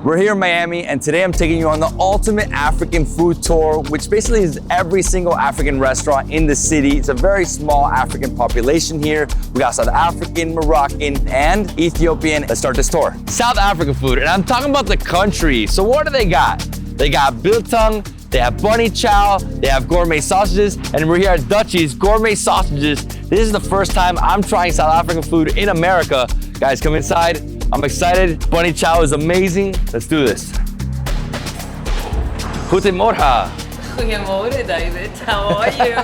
We're here in Miami, and today I'm taking you on the ultimate African food tour, which basically is every single African restaurant in the city. It's a very small African population here. We got South African, Moroccan, and Ethiopian. Let's start this tour. South African food, and I'm talking about the country. So what do they got? They got biltong, they have bunny chow, they have gourmet sausages, and we're here at Dutchy's Gourmet Sausages. This is the first time I'm trying South African food in America. Guys, come inside. I'm excited. Bunny chow is amazing. Let's do this. Goedemorgen. Goedemorgen, David. How are you?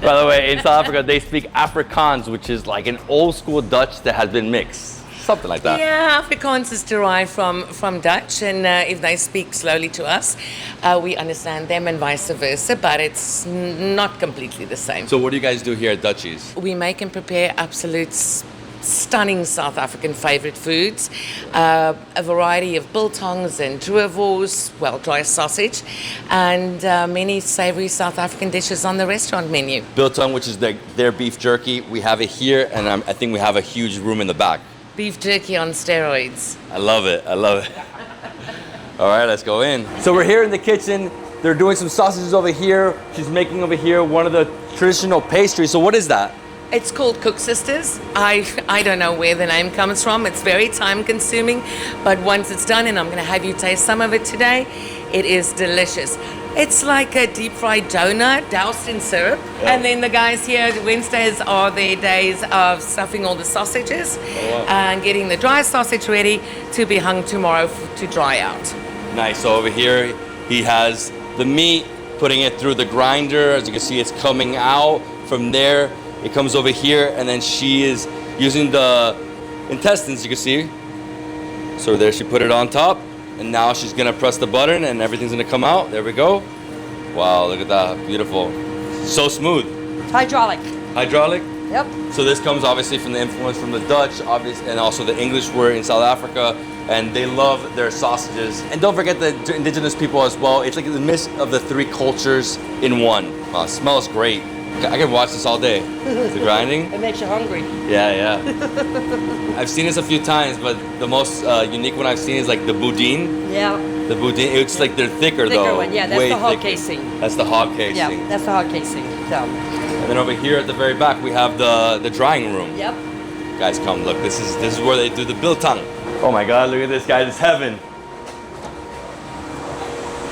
By the way, in South Africa, they speak Afrikaans, which is like an old school Dutch that has been mixed. Something like that. Yeah, Afrikaans is derived from Dutch, and if they speak slowly to us, we understand them and vice versa, but it's not completely the same. So what do you guys do here at Dutchy's? We make and prepare absolute stunning South African favorite foods, a variety of biltongs and droewors, well, dry sausage, and many savory South African dishes on the restaurant menu. Biltong, which is their beef jerky. We have it here, and I think we have a huge room in the back. Beef jerky on steroids. I love it. I love it. All right, let's go in. So we're here in the kitchen. They're doing some sausages over here. She's making over here one of the traditional pastries. So what is that? It's called Cook Sisters. I don't know where the name comes from. It's very time consuming, but once it's done, and I'm gonna have you taste some of it today, it is delicious. It's like a deep fried donut doused in syrup. Yeah. And then the guys here, Wednesdays are their days of stuffing all the sausages and getting the dry sausage ready to be hung tomorrow to dry out. Nice. So over here, he has the meat, putting it through the grinder. As you can see, it's coming out. From there, it comes over here, and then she is using the intestines, you can see. So there she put it on top, and now she's gonna press the button and everything's gonna come out. There we go. Wow, look at that, beautiful. So smooth. Hydraulic. Hydraulic? Yep. So this comes obviously from the influence from the Dutch, obviously, and also the English were in South Africa, and they love their sausages. And don't forget the indigenous people as well. It's like the mix of the three cultures in one. Wow, it smells great. I can watch this all day. The grinding. It makes you hungry. Yeah. I've seen this a few times, but the most unique one I've seen is like the boudin. Yeah. The boudin, it's like they're thicker though. Thicker one, yeah, that's the hog casing. That's the hog casing. Yeah, that's the hog casing. So. And then over here at the very back, we have the drying room. Yep. Guys, come look. This is where they do the biltong. Oh my God, look at this, guys. It's heaven.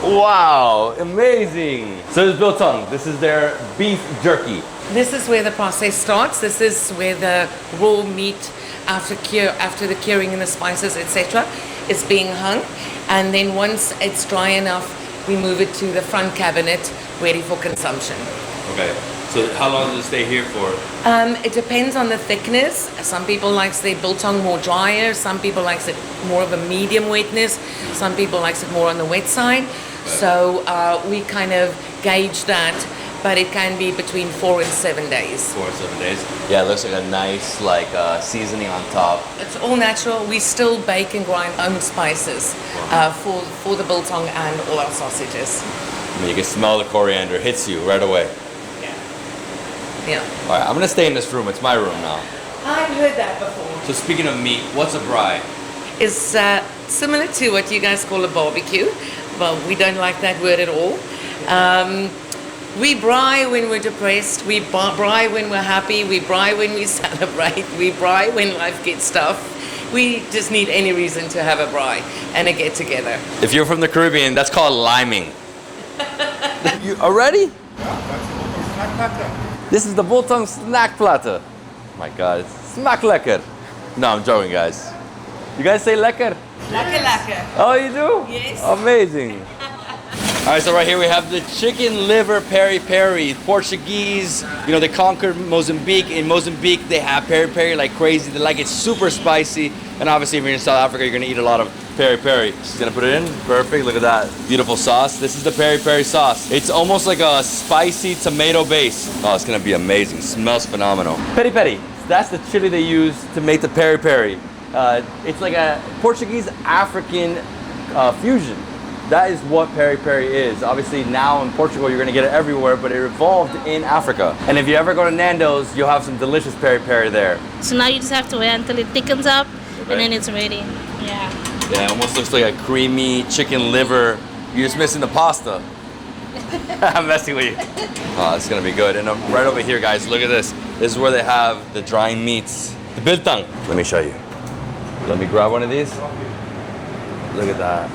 Wow, amazing. So this is biltong. This is their beef jerky. This is where the process starts. This is where the raw meat, after the curing and the spices, etc., is being hung. And then once it's dry enough, we move it to the front cabinet, ready for consumption. Okay. So how long does it stay here for? It depends on the thickness. Some people like their biltong more drier. Some people like it more of a medium wetness. Some people like it more on the wet side. So we kind of gauge that, but it can be between 4 and 7 days. 4 and 7 days. Yeah, it looks like a nice seasoning on top. It's all natural. We still bake and grind own spices for the biltong and all our sausages. I mean, you can smell the coriander. It hits you right away. Yeah. All right, I'm gonna stay in this room. It's my room now. I've heard that before. So speaking of meat, what's a braai? It's similar to what you guys call a barbecue. Well, we don't like that word at all. We braai when we're depressed. We braai when we're happy. We braai when we celebrate. We braai when life gets tough. We just need any reason to have a braai and a get together. If you're from the Caribbean, that's called liming. You already? This is the biltong snack platter. Oh my God, it's smaak lekker. No, I'm joking, guys. You guys say lekker? Lekker. Oh, you do? Yes. Amazing. All right, so right here we have the chicken liver peri-peri. Portuguese, you know, they conquered Mozambique. In Mozambique, they have peri-peri like crazy. They like it super spicy. And obviously, if you're in South Africa, you're gonna eat a lot of peri-peri. She's gonna put it in. Perfect, look at that. Beautiful sauce. This is the peri-peri sauce. It's almost like a spicy tomato base. Oh, it's gonna be amazing. Smells phenomenal. Peri-peri, that's the chili they use to make the peri-peri. It's like a Portuguese African fusion. That is what peri-peri is. Obviously now in Portugal you're gonna get it everywhere, but it evolved in Africa. And if you ever go to Nando's, you'll have some delicious peri-peri there. So now you just have to wait until it thickens up, Okay. and then it's ready. Yeah. Yeah, it almost looks like a creamy chicken liver. You're just missing the pasta. I'm messing with you. Oh, it's gonna be good. And right over here, guys, look at this. This is where they have the drying meats. The biltong. Let me show you. Let me grab one of these. Look at that.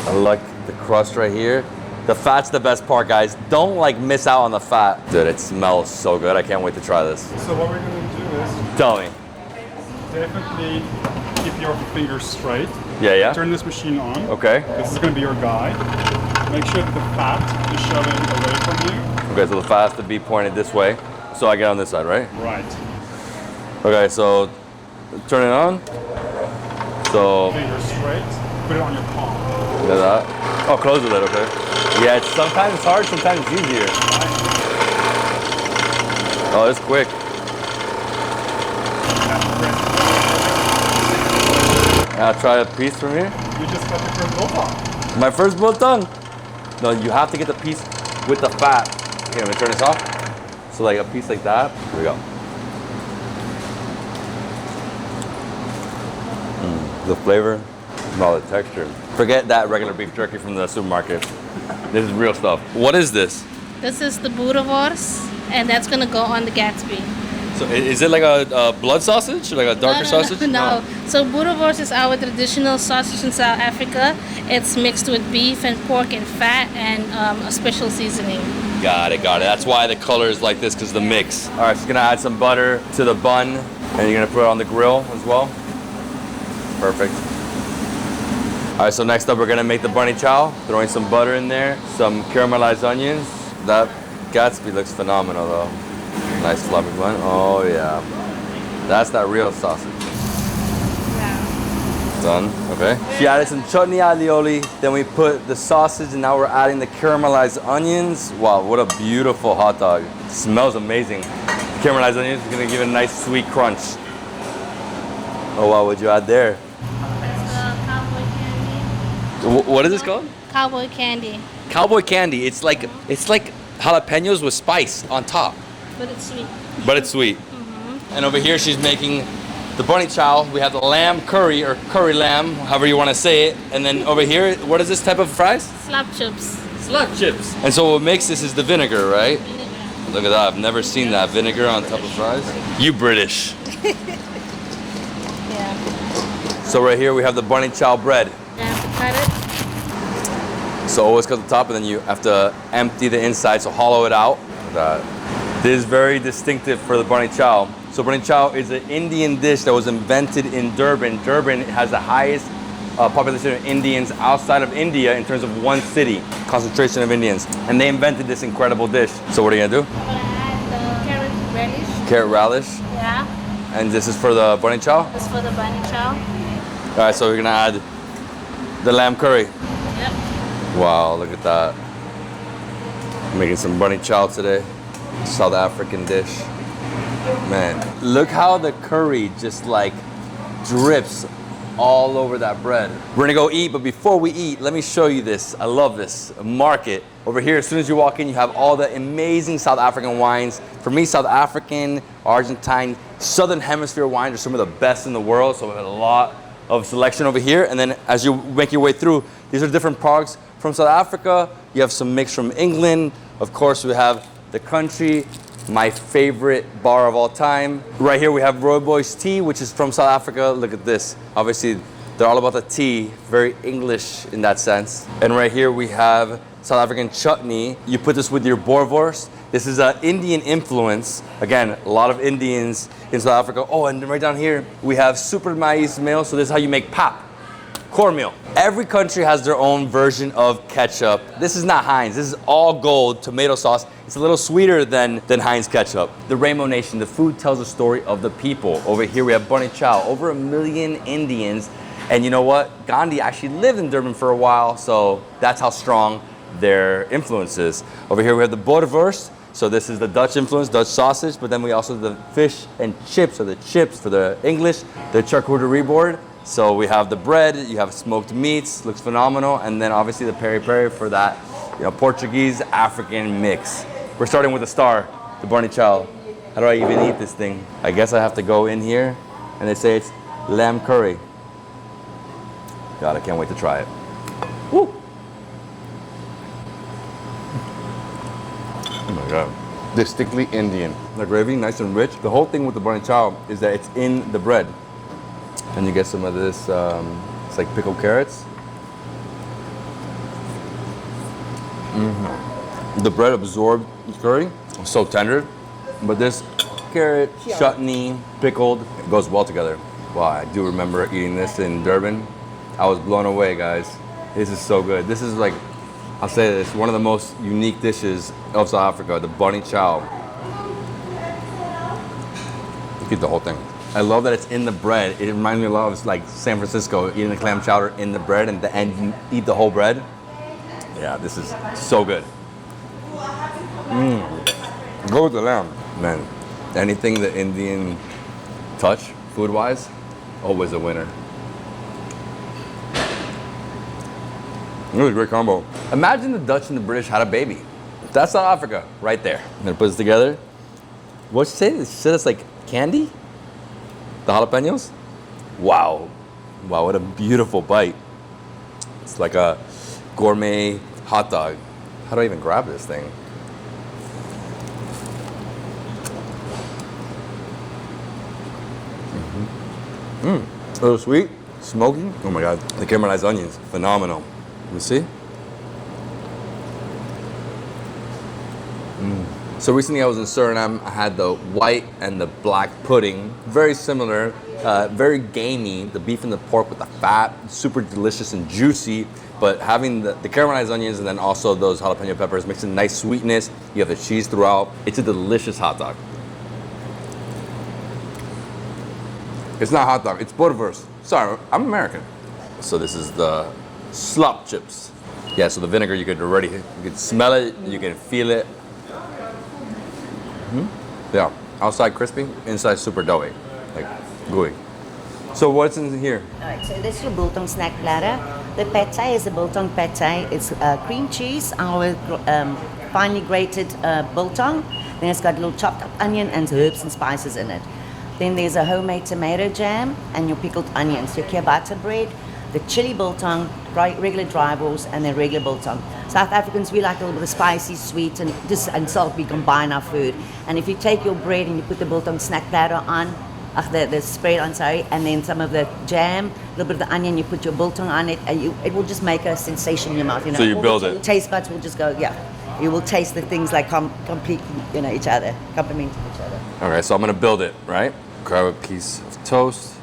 I like the crust right here. The fat's the best part, guys. Don't like miss out on the fat. Dude, it smells so good. I can't wait to try this. So what we're gonna do is Tell me. definitely keep your fingers straight. Yeah. Turn this machine on. Okay. This is gonna be your guide. Make sure that the fat is shoving away from you. Okay, so the fat has to be pointed this way. So I get on this side, right? Right. Okay, so turn it on. So, Fingers straight. Put it on your palm. look at that. Oh, close the lid, okay. Yeah, sometimes it's hard, sometimes it's easier. Oh, it's quick. I'll try a piece from here. You just got your first biltong. My first biltong. No, you have to get the piece with the fat. Here, let me turn this off. So like a piece like that. Here we go. The flavor, smell the texture. Forget that regular beef jerky from the supermarket. This is real stuff. What is this? This is the boerewors, and that's gonna go on the Gatsby. So is it like a blood sausage, like a darker sausage? No. So boerewors is our traditional sausage in South Africa. It's mixed with beef and pork and fat and a special seasoning. Got it. That's why the color is like this, because the mix. All right, so you're gonna add some butter to the bun, and you're gonna put it on the grill as well. Perfect. All right, so next up, we're gonna make the bunny chow. Throwing some butter in there, some caramelized onions. That Gatsby looks phenomenal, though. Nice fluffy bun. Oh yeah, that's that real sausage. Yeah. Done. Okay. She added some chutney alioli. Then we put the sausage, and now we're adding the caramelized onions. Wow, what a beautiful hot dog! Smells amazing. The caramelized onions is gonna give it a nice sweet crunch. Oh wow, what'd you add there? That's cowboy candy. What is this called? Cowboy candy, Cowboy candy. It's like jalapenos with spice on top, but it's sweet. but it's sweet. And over here, she's making the bunny chow. We have the lamb curry or curry lamb, however you want to say it. And then over here, what is this type of fries? Slap chips. Slap chips. And so what makes this is the vinegar, right? Vinegar. Look at that. I've never seen that vinegar on top of fries. You British. Yeah. So right here we have the bunny chow bread. You have to cut it. So always cut the top, and then you have to empty the inside, so hollow it out. Look at that. This is very distinctive for the bunny chow. So bunny chow is an Indian dish that was invented in Durban. Durban has the highest population of Indians outside of India in terms of one city, concentration of Indians. And they invented this incredible dish. So what are you gonna do? I'm gonna add the carrot relish. Carrot relish. Yeah. And this is for the bunny chow? This for the bunny chow. All right, so we're gonna add the lamb curry. Yep. Wow, look at that. Making some bunny chow today. South African dish. Man, look how the curry just like drips all over that bread. We're gonna go eat, but before we eat, let me show you this. I love this. A market. Over here, as soon as you walk in, you have all the amazing South African wines. For me, South African, Argentine, Southern Hemisphere wines are some of the best in the world, so we have a lot of selection over here. And then as you make your way through, these are different products from South Africa. You have some mix from England. Of course, we have the country, my favorite bar of all time. Right here we have Rooibos tea, which is from South Africa. Look at this. Obviously, they're all about the tea, very English in that sense. And right here we have South African chutney. You put this with your boerewors. This is an Indian influence. Again, a lot of Indians in South Africa. Oh, and right down here, we have super maize meal. So this is how you make pap, cornmeal. Every country has their own version of ketchup. This is not Heinz. This is all gold tomato sauce. It's a little sweeter than Heinz ketchup. The Rainbow Nation, the food tells the story of the people. Over here, we have bunny chow. Over 1 million Indians. And you know what? Gandhi actually lived in Durban for a while, so that's how strong their influence is. Over here, we have the boerewors. So this is the Dutch influence, Dutch sausage, but then we also have the fish and chips, or the chips for the English, the charcuterie board. So we have the bread, you have smoked meats, looks phenomenal, and then obviously the peri-peri for that, Portuguese African mix. We're starting with the star, the bunny chow. How do I even eat this thing? I guess I have to go in here, and they say it's lamb curry. God, I can't wait to try it. Woo! Oh my God. Distinctly Indian. The gravy, nice and rich. The whole thing with the bunny chow is that it's in the bread. And you get some of this, it's like pickled carrots. The bread absorbed the curry. It's so tender. But this carrot, chutney, pickled, it goes well together. Wow, I do remember eating this in Durban. I was blown away, guys. This is so good. This is like, I'll say this, one of the most unique dishes of South Africa, the bunny chow. Eat the whole thing. I love that it's in the bread. It reminds me a lot of like San Francisco, eating the clam chowder in the bread, and at the end you eat the whole bread. Yeah, this is so good. Go with the lamb. Man, anything the Indian touch, food-wise, always a winner. Really great combo. Imagine the Dutch and the British had a baby. That's South Africa, right there. I'm gonna put this together. What'd you say? She said it's like candy? The jalapenos? Wow. Wow, what a beautiful bite. It's like a gourmet hot dog. How do I even grab this thing? A little sweet, smoky. Oh my God, the caramelized onions, phenomenal. You see? So recently I was in Suriname. I had the white and the black pudding, very similar, very gamey. The beef and the pork with the fat, super delicious and juicy. But having the caramelized onions and then also those jalapeno peppers makes a nice sweetness. You have the cheese throughout. It's a delicious hot dog. It's not hot dog, it's Butterwurst. Sorry, I'm American. So this is the slop chips. Yeah, so the vinegar you could smell it, you can feel it. Yeah, outside crispy, inside super doughy, like gooey. So what's in here? Alright, so this is your biltong snack platter. The pad thai is a biltong pad thai. It's cream cheese, our finely grated biltong. Then it's got a little chopped up onion and herbs and spices in it. Then there's a homemade tomato jam and your pickled onions, your ciabatta bread, the chili biltong, regular dry balls, and then regular biltong. South Africans, we like a little bit of spicy, sweet, and salt. We combine our food. And if you take your bread and you put the biltong snack platter on, the spread on, sorry, and then some of the jam, a little bit of the onion, you put your biltong on it, and it will just make a sensation in your mouth. You know, So you build it. Your taste buds will just go, yeah. You will taste the things like complete, each other, complementing each other. All right, so I'm gonna build it, right? Grab a piece of toast.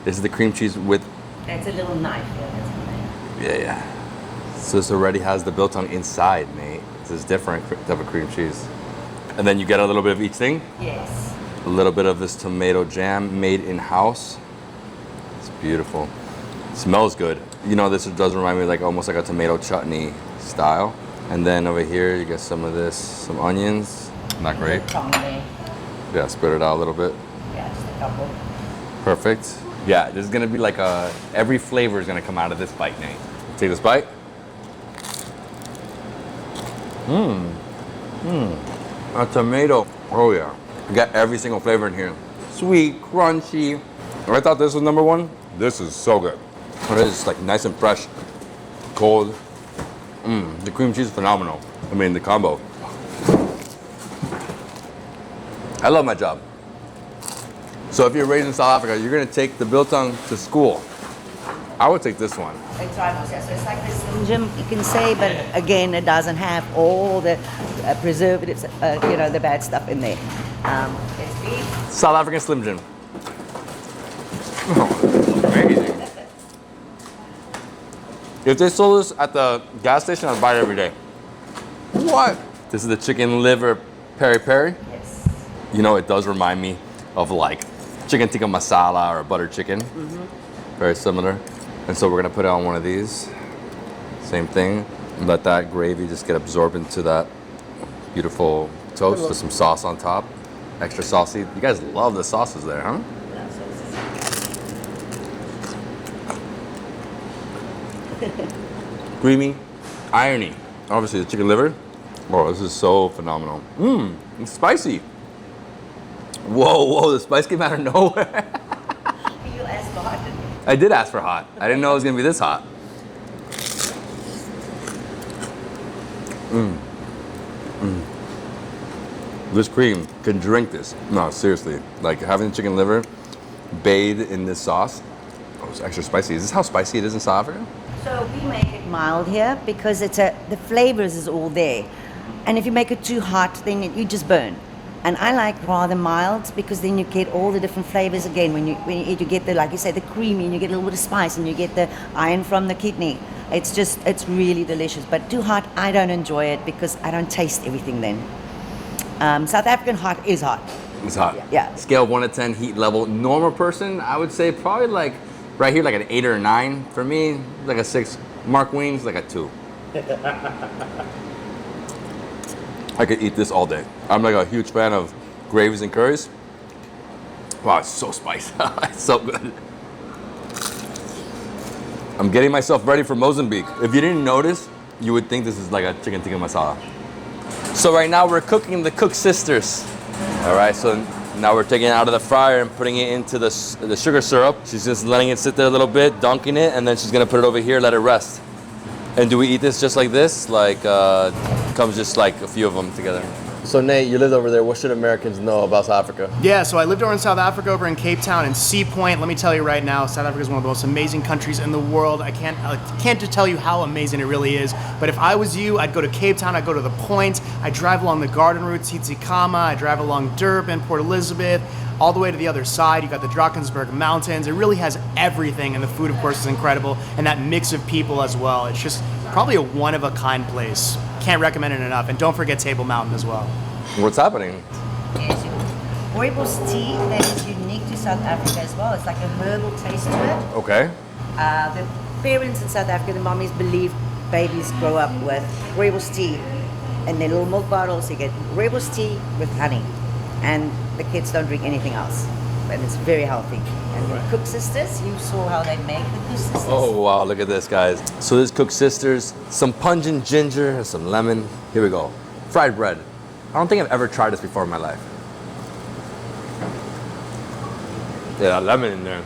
This is the cream cheese with... That's a little knife. Yeah, that's a knife. Yeah. So this already has the biltong inside, mate. This is different type of cream cheese. And then you get a little bit of each thing? Yes. A little bit of this tomato jam made in-house. It's beautiful. It smells good. You know, this does remind me like almost like a tomato chutney style. And then over here, you get some of this, some onions. Not great. Yeah, spread it out a little bit. Yeah, just a couple. Perfect. Yeah, this is gonna be like every flavor is gonna come out of this bite, Nate. Take this bite. A tomato. Oh yeah. You got every single flavor in here. Sweet, crunchy. I thought this was number one. This is so good. It is like nice and fresh, cold. The cream cheese is phenomenal. I mean, the combo. I love my job. So if you're raised in South Africa, you're gonna take the biltong to school. I would take this one. It's right, so it's like the Slim Jim, you can say, but again, it doesn't have all the preservatives, the bad stuff in there. It's beef. South African Slim Jim. Oh, amazing. If they sold this at the gas station, I'd buy it every day. What? This is the chicken liver peri-peri. Yes. You know, it does remind me of like chicken tikka masala or butter chicken. Very similar. And so we're gonna put it on one of these. Same thing. And let that gravy just get absorbed into that beautiful toast with some sauce on top. Extra saucy. You guys love the sauces there, huh? Creamy, irony. Obviously the chicken liver. Oh, this is so phenomenal. It's spicy. Whoa, the spice came out of nowhere. You asked Martin. I did ask for hot. I didn't know it was gonna be this hot. This cream can drink this. No, seriously. Like having chicken liver bathed in this sauce. Oh, it's extra spicy. Is this how spicy it is in South Africa? So we make it mild here because the flavors is all there. And if you make it too hot, then you just burn. And I like rather mild because then you get all the different flavors again. When you eat, you get the, like you say, the creamy, and you get a little bit of spice, and you get the iron from the kidney. It's really delicious. But too hot, I don't enjoy it because I don't taste everything then. South African hot is hot. It's hot. Yeah. Scale of 1 to 10 heat level. Normal person, I would say probably like right here, like an 8 or a 9. For me, like a 6. Mark Wings, like a 2. I could eat this all day. I'm like a huge fan of gravies and curries. Wow, it's so spicy. It's so good. I'm getting myself ready for Mozambique. If you didn't notice, you would think this is like a chicken tikka masala. So right now we're cooking the Cook Sisters. All right, so now we're taking it out of the fryer and putting it into the sugar syrup. She's just letting it sit there a little bit, dunking it, and then she's gonna put it over here, let it rest. And do we eat this just like this? Like, comes just like a few of them together. So Nate, you lived over there. What should Americans know about South Africa? Yeah, so I lived over in South Africa, over in Cape Town and Sea Point. Let me tell you right now, South Africa is one of the most amazing countries in the world. I can't just tell you how amazing it really is. But if I was you, I'd go to Cape Town, I'd go to the Point, I'd drive along the Garden Route, Tsitsikamma, I'd drive along Durban, Port Elizabeth, all the way to the other side. You got the Drakensberg Mountains. It really has everything, and the food, of course, is incredible, and that mix of people as well. It's just probably a one-of-a-kind place. Can't recommend it enough, and don't forget Table Mountain as well. What's happening? Yes, rooibos tea that is unique to South Africa as well. It's like a herbal taste to it. Okay. The parents in South Africa, the mommies believe babies grow up with rooibos tea in their little milk bottles. You get rooibos tea with honey, and the kids don't drink anything else. And it's very healthy. And the Cook Sisters, you saw how they make the Cook Sisters. Oh wow, look at this, guys. So this Cook Sisters, some pungent ginger and some lemon. Here we go. Fried bread. I don't think I've ever tried this before in my life. Yeah, that lemon in there.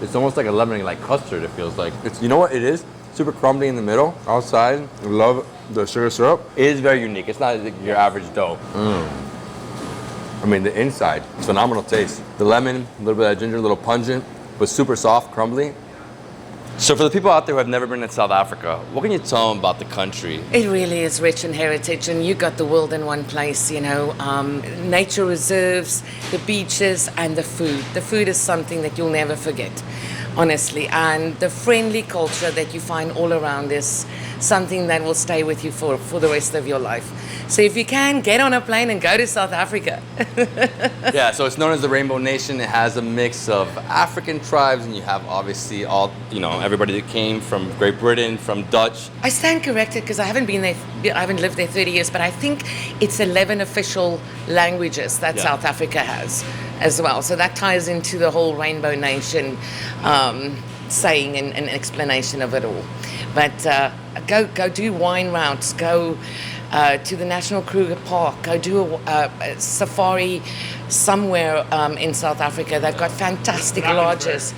It's almost like a lemon like custard, it feels like. It's, you know what it is? Super crumbly in the middle. Outside, I love the sugar syrup. It is very unique. It's not like your average dough. I mean, the inside, it's phenomenal taste. The lemon, a little bit of that ginger, a little pungent, but super soft, crumbly. So for the people out there who have never been to South Africa, what can you tell them about the country? It really is rich in heritage, and you got the world in one place, you know. Nature reserves, the beaches, and the food. The food is something that you'll never forget, honestly. And the friendly culture that you find all around is something that will stay with you for the rest of your life. So if you can, get on a plane and go to South Africa. Yeah, so it's known as the Rainbow Nation. It has a mix of African tribes, and you have obviously all, you know, everybody that came from Great Britain, from Dutch. I stand corrected because I haven't been there, I haven't lived there 30 years, but I think it's 11 official languages that South Africa has as well. So that ties into the whole Rainbow Nation saying and explanation of it all. But go do wine routes, go to the National Kruger Park, go do a safari somewhere in South Africa. They've got fantastic lodges.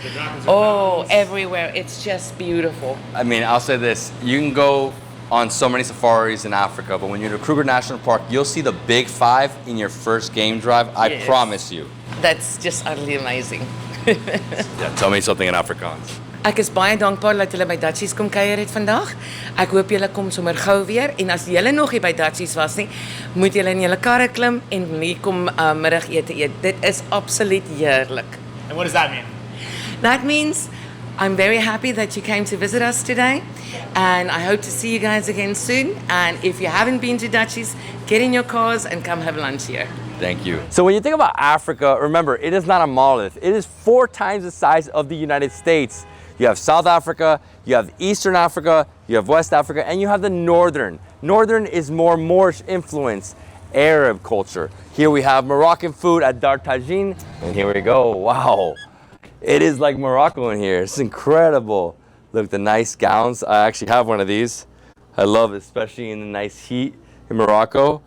Oh, everywhere. It's just beautiful. I mean, I'll say this. You can go on so many safaris in Africa, but when you're to Kruger National Park, you'll see the big 5 in your first game drive. I promise you. That's just utterly amazing. Yeah, tell me something in Afrikaans. Ek is baie dankbaar dat julle by Dutchy's kom kuier het vandag. Ek hoop julle kom sommer gou weer, en as julle nog nie by Dutchy's was nie, moet julle in julle karre klim en hier kom middagete eet. Dit is absoluut heerlik. And what does that mean? That means I'm very happy that you came to visit us today, and I hope to see you guys again soon. And if you haven't been to Dutchy's, get in your cars and come have lunch here. Thank you. So when you think about Africa, remember, it is not a monolith. It is 4 times the size of the United States. You have South Africa, you have Eastern Africa, you have West Africa, and you have the Northern. Northern is more Moorish influence, Arab culture. Here we have Moroccan food at Dar Tajine, and here we go. Wow, it is like Morocco in here. It's incredible. Look, the nice gowns. I actually have one of these. I love it, especially in the nice heat in Morocco.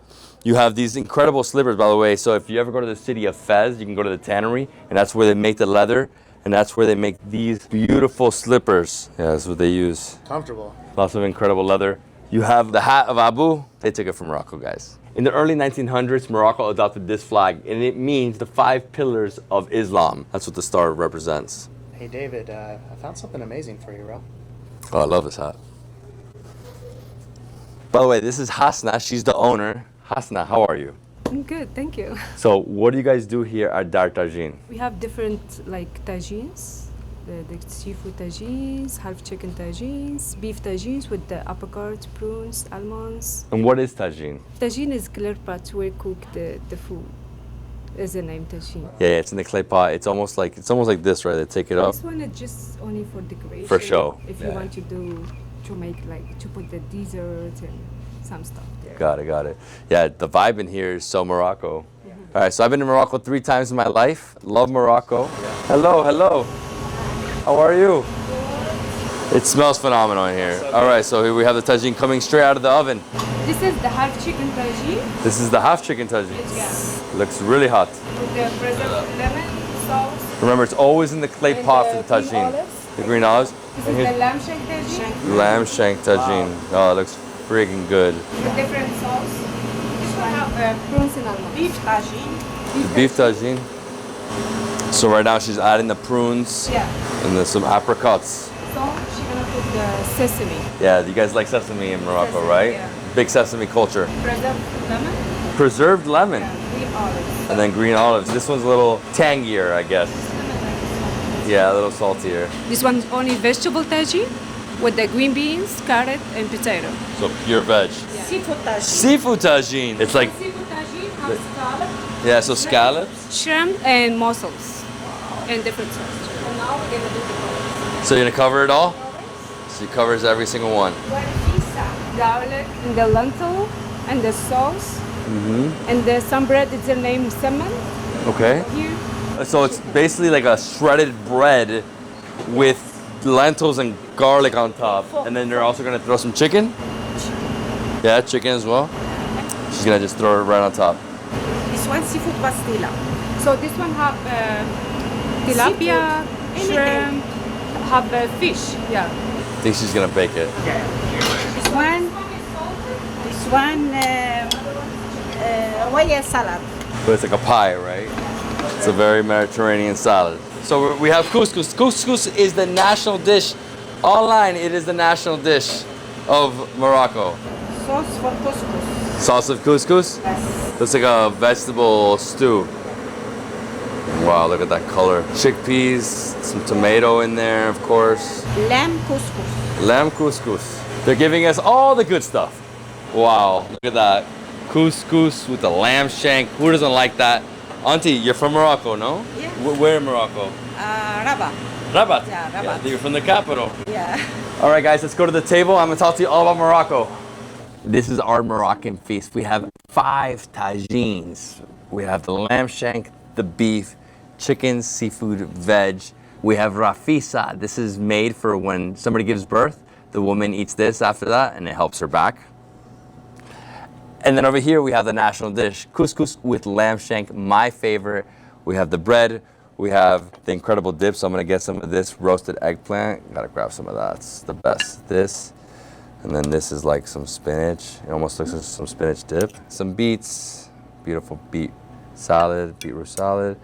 You have these incredible slippers, by the way. So if you ever go to the city of Fez, you can go to the tannery, and that's where they make the leather. And that's where they make these beautiful slippers. Yeah, that's what they use. Comfortable. Lots of incredible leather. You have the hat of Abu. They took it from Morocco, guys. In the early 1900s, Morocco adopted this flag, and it means the 5 pillars of Islam. That's what the star represents. Hey, David, I found something amazing for you, bro. Oh, I love this hat. By the way, this is Hasna. She's the owner. Hasna, how are you? I'm good, thank you. So, what do you guys do here at Dar Tajine? We have different like tagines, the seafood tagines, half chicken tagines, beef tagines with the apricot, prunes, almonds. And what is Tajine? Tagine is clay pot where you cook the food. Is the name tagine. Yeah, it's in the clay pot. It's almost like this, right? They take it up. This one is just only for decoration. For show. If Yeah. you want to make like to put the dessert and some stuff there. Got it. Yeah, the vibe in here is so Morocco. All right, so I've been to Morocco 3 times in my life. Love Morocco. Hello. How are you? It smells phenomenal in here. All right, so here we have the tagine coming straight out of the oven. This is the half chicken tagine. This is the half chicken tagine. Yeah. Looks really hot. With the preserved lemon sauce. Remember, it's always in the clay And pot the for the green tagine. olives. The green olives. This And is here's the lamb shank tagine. lamb shank tagine. Oh, it looks freaking good. The different sauce. This one have prunes and almonds. Beef tagine. The beef tagine. So right now she's adding the prunes Yeah. and then some apricots. So she's gonna put the sesame. Yeah, you guys like sesame in Morocco, Sesame, right? yeah. Big sesame culture. Preserved lemon. Preserved lemon. Green olives. And then green olives. This one's a little tangier, I guess. Yeah, a little saltier. This one's only vegetable tagine with the green beans, carrot, and potato. So pure veg. Seafood tagine. Seafood tagine. It's like, Seafood tagine, have scallop, yeah, so scallops. shrimp, and mussels, and different sauce. And now we're gonna do the olives. So you're gonna cover it all? She covers every single one. Garlic, and the lentil, and the sauce, and the some bread is the name salmon Okay. here. So it's basically like a shredded bread with lentils and garlic on top. And then they're also gonna throw some chicken. Yeah, chicken as well. She's gonna just throw it right on top. This one seafood pastilla. So this one have tilapia, Seafood, shrimp, have fish. Yeah. I think she's gonna bake it. This one royal salad. But it's like a pie, right? It's a very Mediterranean salad. So we have couscous. Couscous is the national dish. Online, it is the national dish of Morocco. Sauce for couscous. Sauce of couscous? Yes. Looks like a vegetable stew. Wow, look at that color. Chickpeas, some tomato in there, of course. Lamb couscous. Lamb couscous. They're giving us all the good stuff. Wow, look at that. Couscous with the lamb shank. Who doesn't like that? Auntie, you're from Morocco, no? Yeah. Where in Morocco? Rabat. Rabat. Yeah, Rabat. You're from the capital. Yeah. All right, guys, let's go to the table. I'm gonna talk to you all about Morocco. This is our Moroccan feast. We have 5 tagines. We have the lamb shank, the beef, chicken, seafood, veg. We have rafisa. This is made for when somebody gives birth. The woman eats this after that, and it helps her back. And then over here, we have the national dish, couscous with lamb shank, my favorite. We have the bread. We have the incredible dip, so I'm gonna get some of this roasted eggplant. Gotta grab some of that, it's the best. This, and then this is like some spinach. It almost looks like some spinach dip. Some beets, beautiful beet salad, beetroot salad.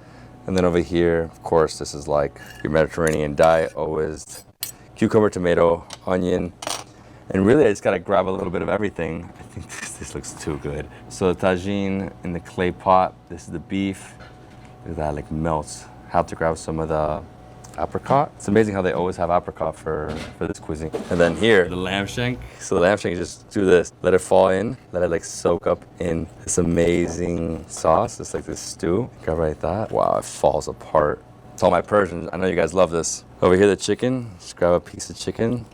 And then over here, of course, this is like your Mediterranean diet, always cucumber, tomato, onion. And really, I just gotta grab a little bit of everything. I think this looks too good. So the tagine in the clay pot, this is the beef. Look at that, like melts. Have to grab some of the apricot. It's amazing how they always have apricot for this cuisine. And then here, the lamb shank. So the lamb shank, just do this. Let it fall in, let it like soak up in this amazing sauce. It's like this stew. Grab it like that. Wow, it falls apart. It's all my Persian. I know you guys love this. Over here, the chicken. Just grab a piece of chicken.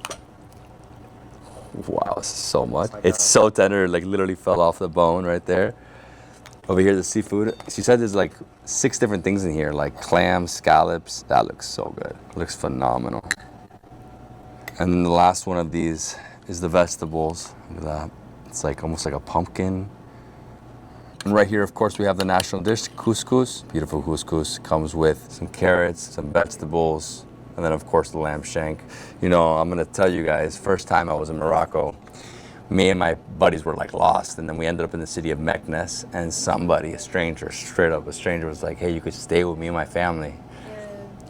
Wow, this is so much. It's so tender, like literally fell off the bone right there. Over here, the seafood. She said there's like 6 different things in here, like clams, scallops. That looks so good. Looks phenomenal. And then the last one of these is the vegetables. Look at that. It's like almost like a pumpkin. And right here, of course, we have the national dish, couscous. Beautiful couscous. Comes with some carrots, some vegetables, and then, of course, the lamb shank. You know, I'm going to tell you guys, first time I was in Morocco, me and my buddies were like lost, and then we ended up in the city of Meknes, and somebody, a stranger, straight up a stranger, was like, hey, you could stay with me and my family.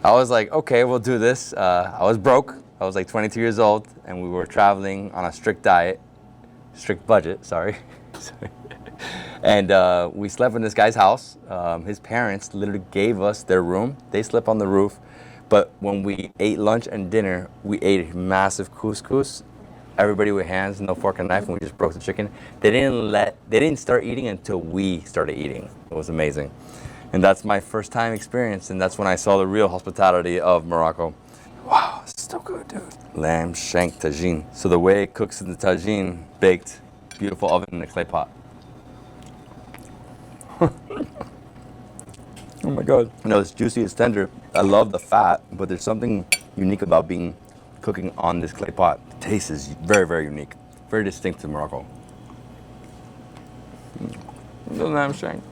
I was like, okay, we'll do this. I was broke. I was like 22 years old, and we were traveling on a strict diet, strict budget, sorry. And we slept in this guy's house. His parents literally gave us their room. They slept on the roof. But when we ate lunch and dinner, we ate massive couscous. Everybody with hands, no fork and knife, and we just broke the chicken. They didn't start eating until we started eating. It was amazing. And that's my first time experience, and that's when I saw the real hospitality of Morocco. Wow, it's so good, dude. Lamb shank tajine. So the way it cooks in the tajine, baked, beautiful oven in a clay pot. Oh my God. You know, it's juicy, it's tender. I love the fat, but there's something unique about cooking on this clay pot. The taste is very, very unique. Very distinct to Morocco. The lamb shank.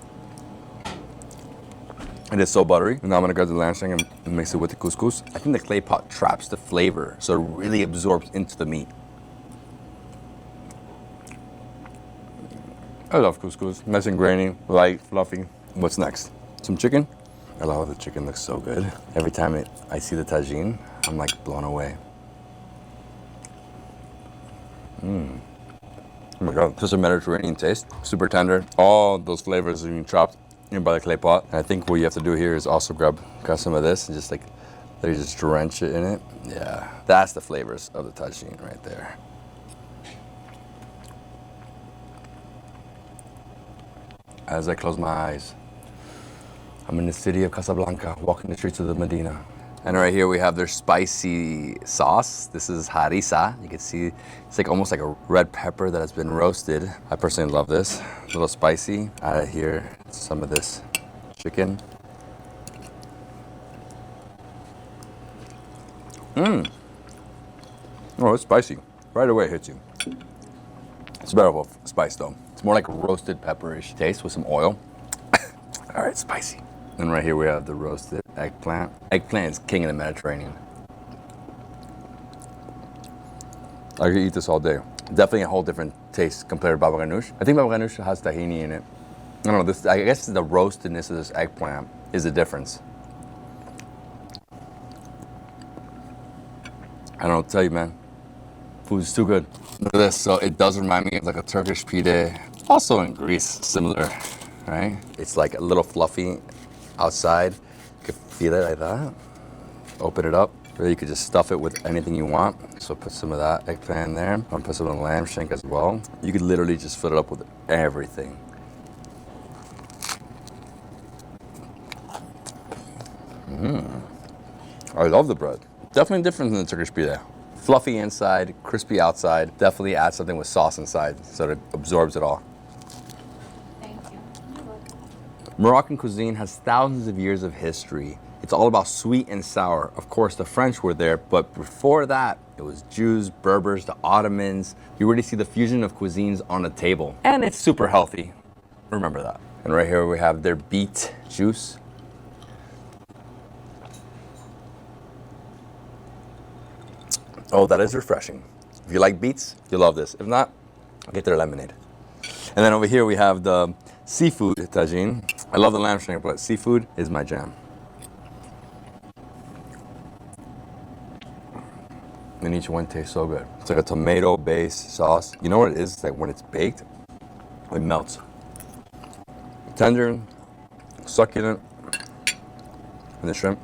It is so buttery. And now I'm gonna grab the lamb shank and mix it with the couscous. I think the clay pot traps the flavor, so it really absorbs into the meat. I love couscous. Nice and grainy, light, fluffy. What's next? Some chicken. I love how the chicken looks so good. Every time I see the tajine, I'm like blown away. Oh my God, just a Mediterranean taste. Super tender. All those flavors are being chopped in by the clay pot. And I think what you have to do here is also grab some of this and just like, just drench it in it. Yeah, that's the flavors of the tajine right there. As I close my eyes, I'm in the city of Casablanca, walking the streets of the Medina. And right here we have their spicy sauce. This is harissa. You can see it's like almost like a red pepper that has been roasted. I personally love this. A little spicy. Add here some of this chicken. Oh, it's spicy. Right away it hits you. It's better of a spice though. It's more like a roasted pepperish taste with some oil. All right, spicy. And right here we have the roasted eggplant. Eggplant is king in the Mediterranean. I could eat this all day. Definitely a whole different taste compared to baba ganoush. I think baba ganoush has tahini in it. I don't know, I guess the roastedness of this eggplant is the difference. I don't know what to tell you, man. Food's too good. Look at this. So it does remind me of like a Turkish pide. Also in Greece, similar, right? It's like a little fluffy outside. You could feel it like that. Open it up. Or you could just stuff it with anything you want. So put some of that eggplant in there. I'm gonna put some of the lamb shank as well. You could literally just fill it up with everything. I love the bread. Definitely different than the Turkish pide. Fluffy inside, crispy outside. Definitely add something with sauce inside so it absorbs it all. Thank you. Moroccan cuisine has thousands of years of history. It's all about sweet and sour. Of course, the French were there, but before that, it was Jews, Berbers, the Ottomans. You already see the fusion of cuisines on the table. And it's super healthy. Remember that. And right here we have their beet juice. Oh, that is refreshing. If you like beets, you'll love this. If not, get their lemonade. And then over here we have the seafood tajine. I love the lamb shank, but seafood is my jam. And each one tastes so good. It's like a tomato-based sauce. You know what it is? It's like when it's baked, it melts. Tender, succulent, and the shrimp.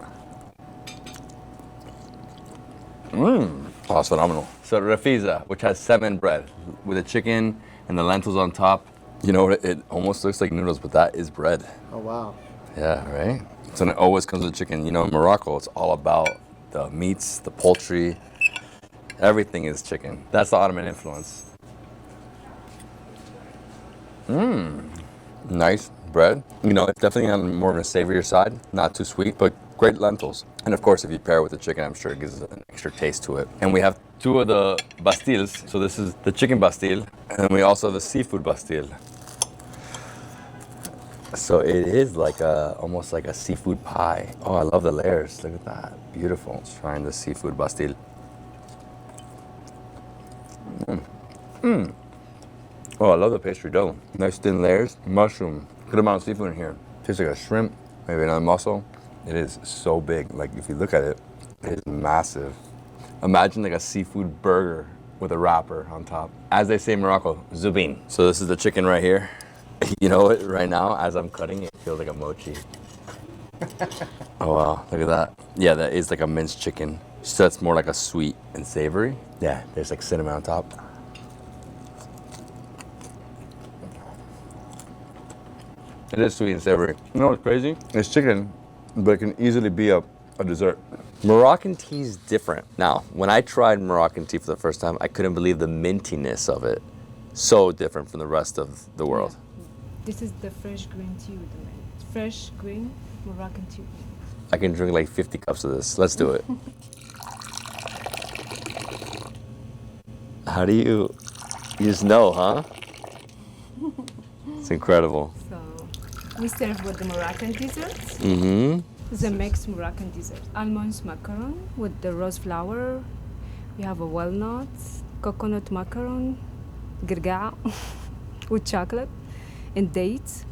Oh, it's phenomenal. So refiza, which has semen bread with the chicken and the lentils on top. You know what? It almost looks like noodles, but that is bread. Oh, wow. Yeah, right? So it always comes with chicken. You know, in Morocco, it's all about the meats, the poultry. Everything is chicken. That's the Ottoman influence. Nice bread. You know, it's definitely on more of a savorier side. Not too sweet, but great lentils. And of course, if you pair it with the chicken, I'm sure it gives an extra taste to it. And we have two of the bastilles. So this is the chicken bastille, and we also have the seafood bastille. So it is like almost like a seafood pie. Oh, I love the layers. Look at that. Beautiful. Let's try the seafood pastil. Oh, I love the pastry dough. Nice thin layers. Mushroom. Good amount of seafood in here. Tastes like a shrimp, maybe another mussel. It is so big. Like if you look at it, it is massive. Imagine like a seafood burger with a wrapper on top. As they say in Morocco, zubin. So this is the chicken right here. You know what? Right now, as I'm cutting it, it feels like a mochi. Oh wow, look at that. Yeah, that is like a minced chicken. So that's more like a sweet and savory. Yeah, there's like cinnamon on top. It is sweet and savory. You know what's crazy? It's chicken, but it can easily be a dessert. Moroccan tea is different. Now, when I tried Moroccan tea for the first time, I couldn't believe the mintiness of it. So different from the rest of the world. Yeah. This is the fresh green tea with the mint. Fresh green Moroccan tea. I can drink like 50 cups of this. Let's do it. How do you just know, huh? It's incredible. So we serve with the Moroccan desserts. Mm-hmm. It's a mixed Moroccan dessert. Almonds macaron with the rose flour. We have a walnut, coconut macaron, girga'a with chocolate, and dates,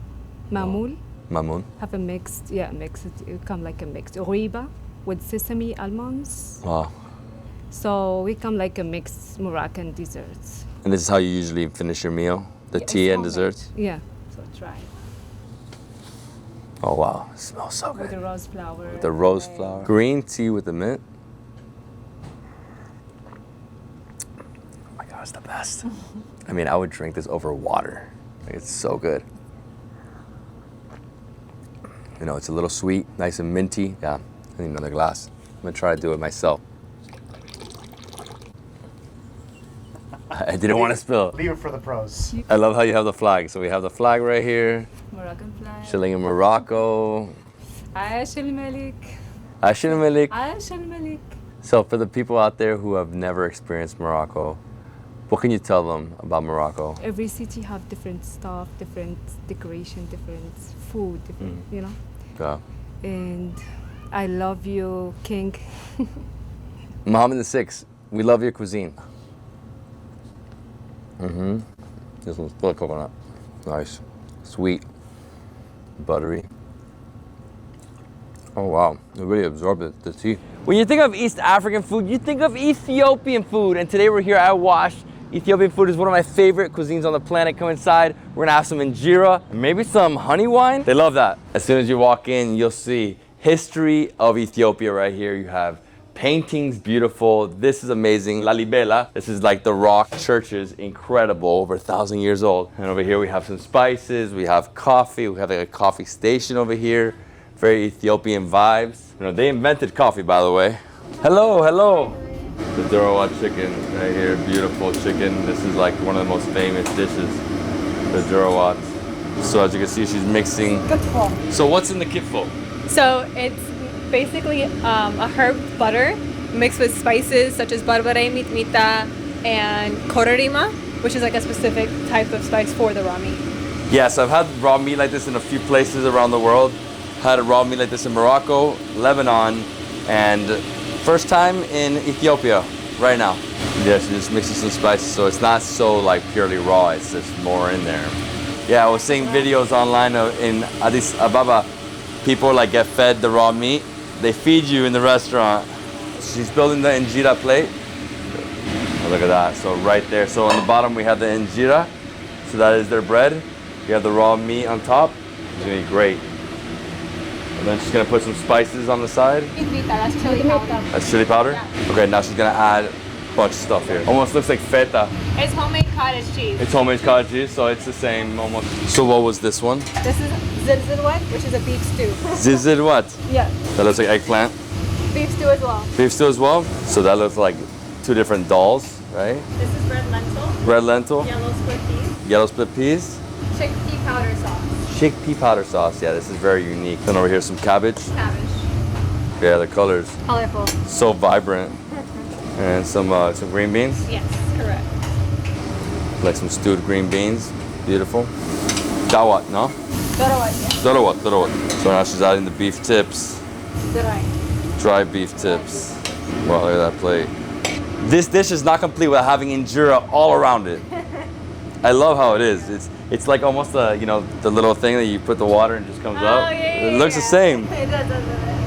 mamoul. Mamoun. Have a mixed, it come like a mixed. Riba with sesame almonds. Wow. So we come like a mixed Moroccan desserts. And this is how you usually finish your meal? The Yeah, tea it's and homemade. desserts? Yeah, so try. Oh wow, it smells so With good. the rose flour. The rose flower. Green tea with the mint. Oh my god, it's the best. I mean, I would drink this over water. Like, it's so good. You know, it's a little sweet, nice and minty. Yeah, I need another glass. I'm gonna try to do it myself. I didn't want to spill. Leave it for the pros. I love how you have the flag. So we have the flag right here. Moroccan flag. Chilling in Morocco. Aish al-Malik. Ashil Malik. Aish al-Malik. So for the people out there who have never experienced Morocco, what can you tell them about Morocco? Every city have different stuff, different decoration, different food, different, you know. Yeah. And I love you, King. Mohammed VI, we love your cuisine. This one's full of coconut. Nice. Sweet. Buttery. Oh wow, it really absorbed the tea. When you think of East African food, you think of Ethiopian food. And today we're here at Awash. Ethiopian food is one of my favorite cuisines on the planet. Come inside, we're gonna have some injera, and maybe some honey wine. They love that. As soon as you walk in, you'll see history of Ethiopia right here. You have paintings, beautiful. This is amazing. Lalibela, this is like the rock churches, incredible, over 1,000 years old. And over here we have some spices, we have coffee, we have like a coffee station over here. Very Ethiopian vibes. You know, they invented coffee, by the way. Hello, hello. The Durawat chicken right here, beautiful chicken. This is like one of the most famous dishes, the Durawat. So as you can see, she's mixing. So what's in the kitfo? So it's basically a herb butter mixed with spices such as barbare, mitmita, and kororima, which is like a specific type of spice for the raw meat. Yes, I've had raw meat like this in a few places around the world. Had a raw meat like this in Morocco, Lebanon, and first time in Ethiopia right now. Yeah, she just mixes some spices, so it's not so like purely raw, it's just more in there. Yeah, I was seeing videos online in Addis Ababa. People like get fed the raw meat. They feed you in the restaurant. She's building the injera plate. Oh, look at that, so right there. So on the bottom we have the injera. So that is their bread. You have the raw meat on top. It's gonna be great. And then she's gonna put some spices on the side. That's chili powder. That's chili powder? Yeah. Okay, now she's gonna add a bunch of stuff here. Almost looks like feta. It's homemade cottage cheese. It's homemade cottage cheese, so it's the same almost. So what was this one? This is zilzilwat, which is a beef stew. Zizid what? Yeah. That looks like eggplant. Beef stew as well. Beef stew as well? So that looks like two different dolls, right? This is red lentil, Red lentil, yellow split peas, yellow split peas, chickpea powder sauce, chickpea powder sauce. Yeah, this is very unique. Then over here some cabbage. cabbage. Yeah, the colors. Colorful. So vibrant. And some green beans. Yes, correct. Like some stewed green beans. Beautiful. Dawat, no? Darawat, yeah. Darawat. So now she's adding the beef tips. Dry beef tips. Wow, look at that plate. This dish is not complete without having injera all around it. I love how it is. It's like almost the the little thing that you put the water and just comes up. It looks the same. It does.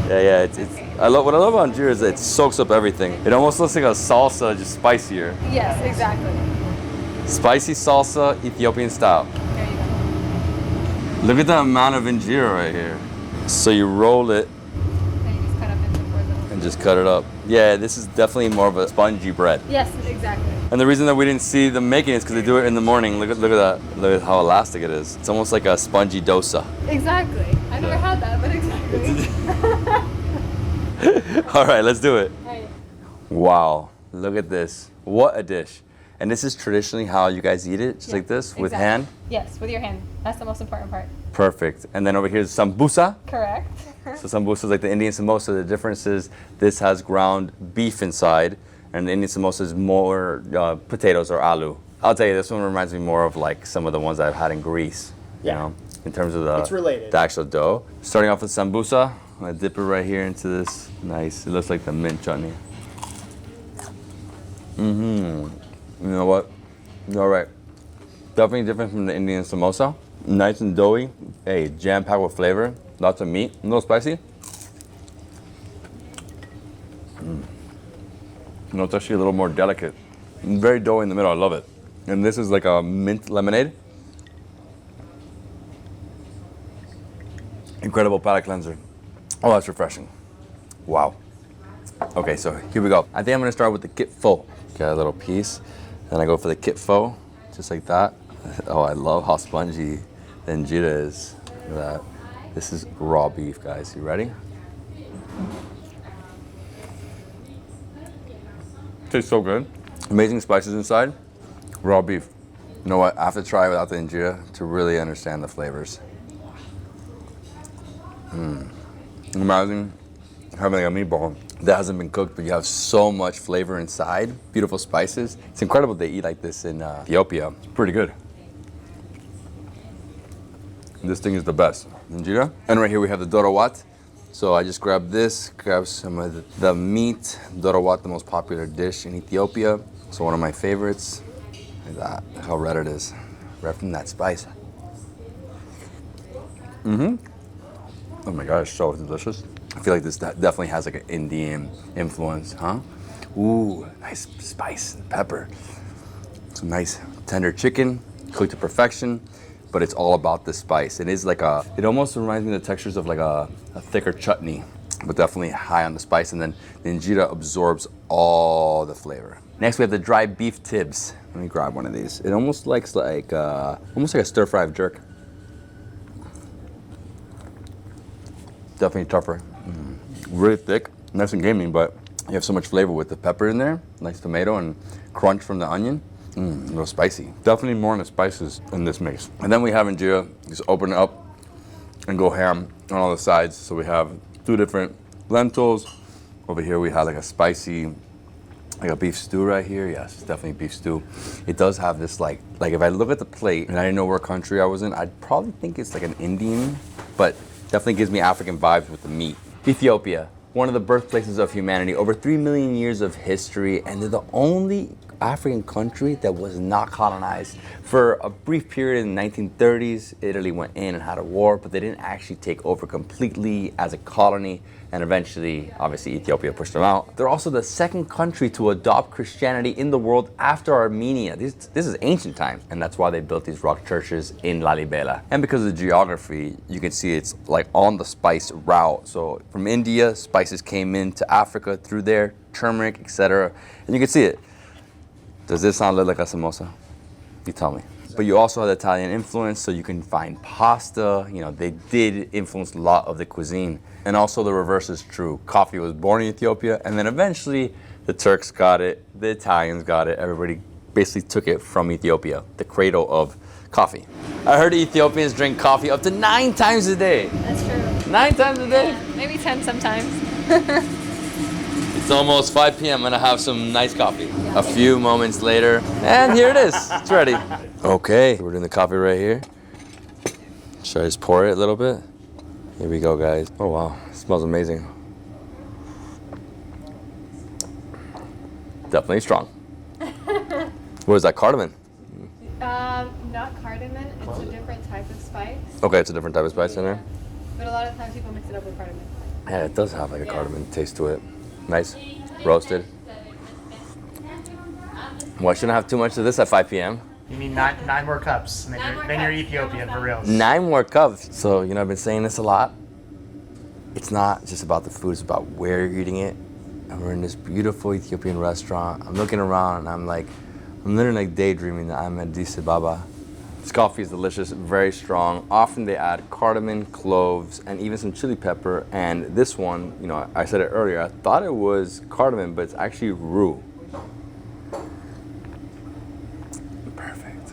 Yeah. It's what I love about injera is that it soaks up everything. It almost looks like a salsa, just spicier. Yes, exactly. Spicy salsa, Ethiopian style. There you go. Look at the amount of injera right here. So you roll it And you just cut up into 4 little. and just cut it up. Yeah, this is definitely more of a spongy bread. Yes, exactly. And the reason that we didn't see them making it is because they do it in the morning. Look at that. Look at how elastic it is. It's almost like a spongy dosa. Exactly. I never had that, but exactly. All right, let's do it. Right. Wow, look at this. What a dish. And this is traditionally how you guys eat it, just like this, with hand? Yes, with your hand. That's the most important part. Perfect. And then over here is sambusa. Correct. So sambusa is like the Indian samosa. The difference is this has ground beef inside, and the Indian samosa is more potatoes or aloo. I'll tell you, this one reminds me more of like some of the ones I've had in Greece. You know, in terms of It's related. the actual dough. Starting off with sambusa, I'm gonna dip it right here into this. Nice. It looks like the mint chutney. You know what? You're right. Definitely different from the Indian samosa. Nice and doughy. Hey, jam-packed with flavor. Lots of meat. A little spicy. No, it's actually a little more delicate. Very doughy in the middle. I love it. And this is like a mint lemonade. Incredible palate cleanser. Oh, that's refreshing. Wow. Okay, so here we go. I think I'm gonna start with the kit pho. Got a little piece. Then I go for the kit pho, just like that. Oh, I love how spongy the injera is. Look at that. This is raw beef, guys. You ready? Tastes so good. Amazing spices inside. Raw beef. You know what? I have to try it without the injera to really understand the flavors. Imagine having like a meatball that hasn't been cooked, but you have so much flavor inside. Beautiful spices. It's incredible they eat like this in Ethiopia. It's pretty good. This thing is the best. Injera. And right here we have the dorawat. So I just grabbed this, grabbed some of the meat. Dorawat, the most popular dish in Ethiopia. So one of my favorites. Look at that. Look how red it is. Red from that spice. Oh my gosh, so delicious. I feel like this definitely has like an Indian influence, huh? Ooh, nice spice and pepper. Some nice tender chicken, cooked to perfection, but it's all about the spice. It is like it almost reminds me of the textures of like a thicker chutney, but definitely high on the spice. And then the injera absorbs all the flavor. Next, we have the dry beef tibs. Let me grab one of these. It almost looks like almost like a stir fry of jerk. Definitely tougher. Really thick, nice and gamey, but you have so much flavor with the pepper in there, nice tomato and crunch from the onion. A little spicy. Definitely more on the spices in this mix. And then we have injera, just open it up and go ham on all the sides. So we have 2 different lentils. Over here we have like a spicy, like a beef stew right here. Yes, it's definitely beef stew. It does have this like if I look at the plate and I didn't know what country I was in, I'd probably think it's like an Indian, but definitely gives me African vibes with the meat. Ethiopia, one of the birthplaces of humanity, over 3 million years of history, and they're the only African country that was not colonized. For a brief period in the 1930s, Italy went in and had a war, but they didn't actually take over completely as a colony, and eventually, obviously, Ethiopia pushed them out. They're also the second country to adopt Christianity in the world after Armenia. This is ancient times, and that's why they built these rock churches in Lalibela. And because of the geography, you can see it's like on the spice route. So from India, spices came into Africa through there, turmeric, etc. And you can see it. Does this sound like a samosa? You tell me. But you also have the Italian influence, so you can find pasta. You know, they did influence a lot of the cuisine. And also the reverse is true. Coffee was born in Ethiopia, and then eventually the Turks got it, the Italians got it, everybody basically took it from Ethiopia, the cradle of coffee. I heard Ethiopians drink coffee up to 9 times a day. That's true. 9 times a day? Yeah, maybe 10 sometimes. It's almost 5 p.m. I'm gonna have some nice coffee. A few moments later, and here it is. It's ready. Okay, we're doing the coffee right here. Should I just pour it a little bit? Here we go, guys. Oh wow, it smells amazing. Definitely strong. What is that, cardamom? Not cardamom. It's a different type of spice. Okay, it's a different type of spice in there. But a lot of times people mix it up with cardamom. Yeah, it does have like a cardamom taste to it. Nice, roasted. Well, I shouldn't have too much of this at 5 p.m. You mean nine more cups, and then you're Ethiopian for real. 9 more cups. So, you know, I've been saying this a lot. It's not just about the food, it's about where you're eating it. And we're in this beautiful Ethiopian restaurant. I'm looking around and I'm literally like daydreaming that I'm at Addis Ababa. This coffee is delicious, very strong. Often they add cardamom, cloves, and even some chili pepper. And this one, you know, I said it earlier, I thought it was cardamom, but it's actually rue.